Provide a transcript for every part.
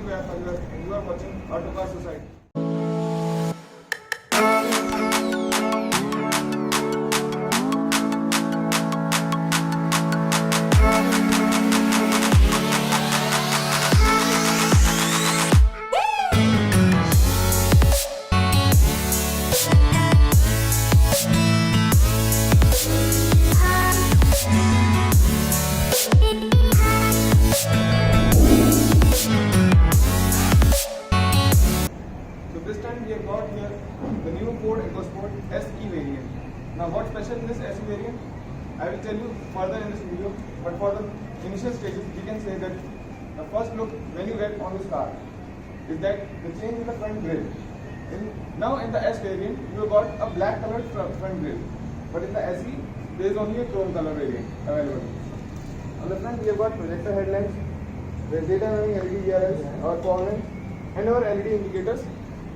You are watching Autocar Society. So this time we have got here the new Ford EcoSport SE variant. Now what's special in this SE variant? I will tell you further in this video, but for the initial stages we can say that the first look when you get on this car is that the change in the front grille. Now in the S variant you have got a black colored front grille, but in the SE there is only a chrome color variant available. On the front we have got projector headlamps, the data running LED ERLs, our corners and our LED indicators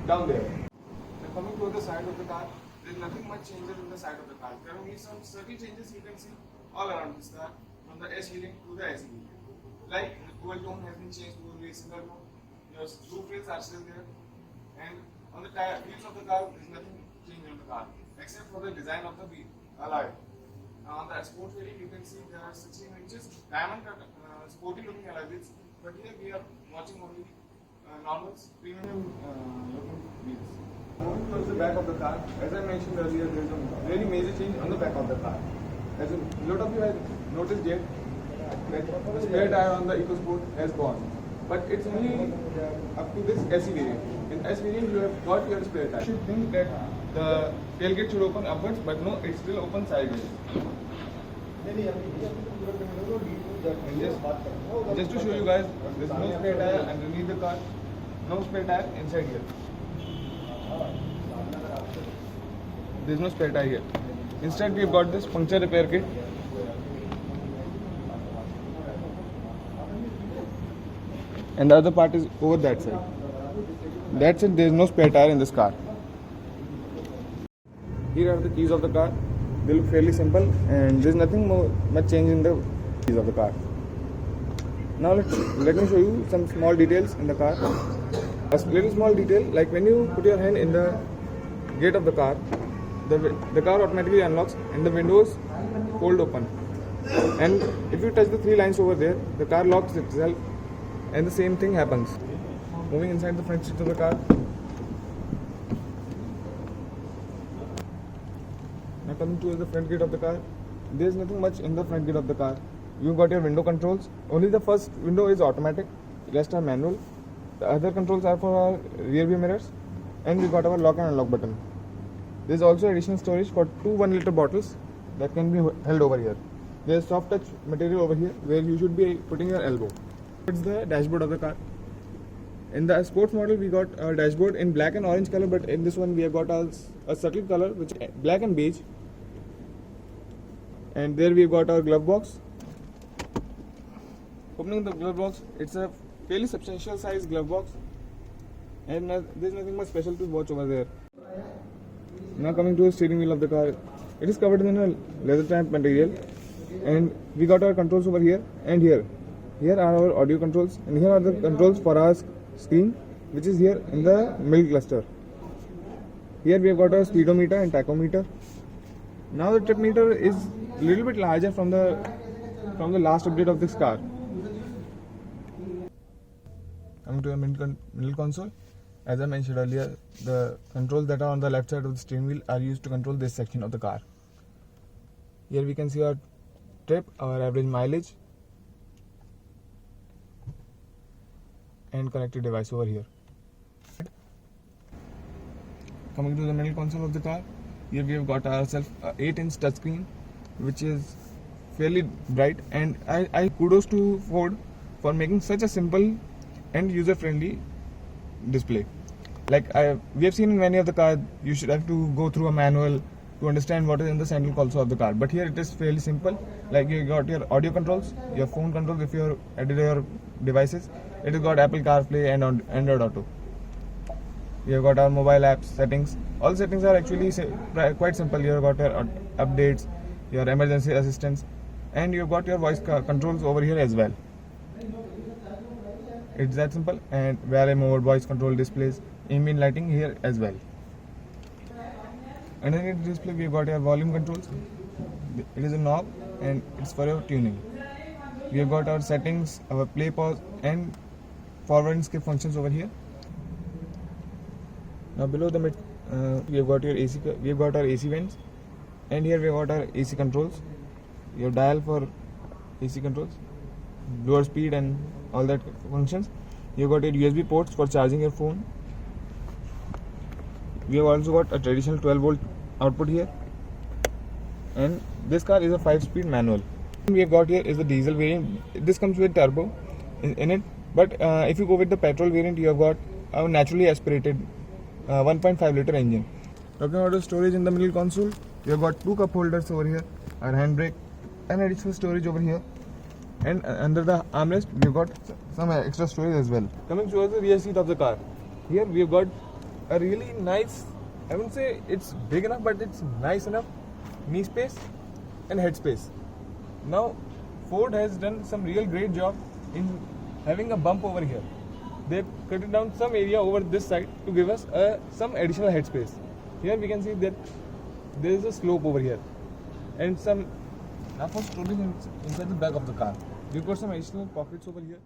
down there. Then coming to the side of the car, there is nothing much changes in the side of the car. There are only some subtle changes you can see all around this car from the S variant to the SE variant. Like the dual tone has been changed to a single tone. Your roof rails are still there, and on the tire wheels of the car there is nothing changed on the car except for the design of the wheel alloy. Now on the sport variant you can see there are 16 inches diamond sporty looking alloy wheels, but here we are watching only normal premium looking wheels. Moving towards the back of the car, as I mentioned earlier, there is a very major change on the back of the car. As a lot of you have noticed yet that the spare tire on the EcoSport has gone, but it's only up to this SE variant. In S variant you have got your spare tire. You should think that the tailgate should open upwards, but no, it still opens sideways. And just to show you guys, there is no spare tire underneath the car, no spare tire inside here. There is no spare tire here. Instead, we have got this puncture repair kit. And the other part is over that side. That's it, there is no spare tire in this car. Here are the keys of the car. They look fairly simple and there is nothing much change in the keys of the car. Now let me show you some small details in the car. A little small detail, like when you put your hand in the gate of the car, the car automatically unlocks and the windows hold open. And if you touch the three lines over there, the car locks itself and the same thing happens. Moving inside the front seat of the car. Now coming to the front gate of the car, there is nothing much in the front gate of the car. You got your window controls. Only the first window is automatic, rest are manual. The other controls are for our rear view mirrors, and we got our lock and unlock button. There is also additional storage for two 1 liter bottles that can be held over here. There is soft touch material over here where you should be putting your elbow. It's the dashboard of the car. In the sports model we got our dashboard in black and orange color, but in this one we have got a subtle color which is black and beige. And there we have got our glove box. Opening the glove box, it's a fairly substantial size glove box, and there's nothing much special to watch over there. Now coming to the steering wheel of the car, it is covered in a leather type material, and we got our controls over here and here. Here are our audio controls, and here are the controls for our screen, which is here in the middle cluster. Here we have got our speedometer and tachometer. Now the trip meter is a little bit larger from the last update of this car. Coming to the middle console, as I mentioned earlier, the controls that are on the left side of the steering wheel are used to control this section of the car. Here we can see our trip, our average mileage, and connected device over here. Coming to the middle console of the car, here we have got ourselves a 8-inch touchscreen, which is fairly bright, and I kudos to Ford for making such a simple and user-friendly display. Like we have seen in many of the cars, you should have to go through a manual to understand what is in the central console of the car. But here it is fairly simple. Like you got your audio controls, your phone controls if you added your devices. It has got Apple CarPlay and Android Auto. We have got our mobile apps, settings. All settings are actually quite simple. You have got your updates, your emergency assistance, and you have got your voice controls over here as well. It's that simple. And VRM mode, voice control displays, ambient lighting here as well. Underneath the display we got your volume controls. It is a knob and it's for your tuning. We have got our settings, our play, pause and forward and skip functions over here. Now below the mid, we have got your AC. We have got our AC vents, and here we have got our AC controls. Your dial for AC controls, lower speed and all that functions. You have got your USB ports for charging your phone. We have also got a traditional 12-volt output here, and this car is a 5-speed manual. We have got here is the diesel variant. This comes with turbo in it, but if you go with the petrol variant, you have got a naturally aspirated 1.5 liter engine. Talking about the storage in the middle console, you have got 2 cup holders over here, our handbrake, and additional storage over here. And under the armrest, we have got some extra storage as well. Coming towards the rear seat of the car, here we have got a really nice, I wouldn't say it's big enough, but it's nice enough knee space and head space. Now, Ford has done some real great job in having a bump over here. They've cut down some area over this side to give us some additional head space. Here we can see that there is a slope over here and some for storage inside the back of the car. We've got some additional pockets over here.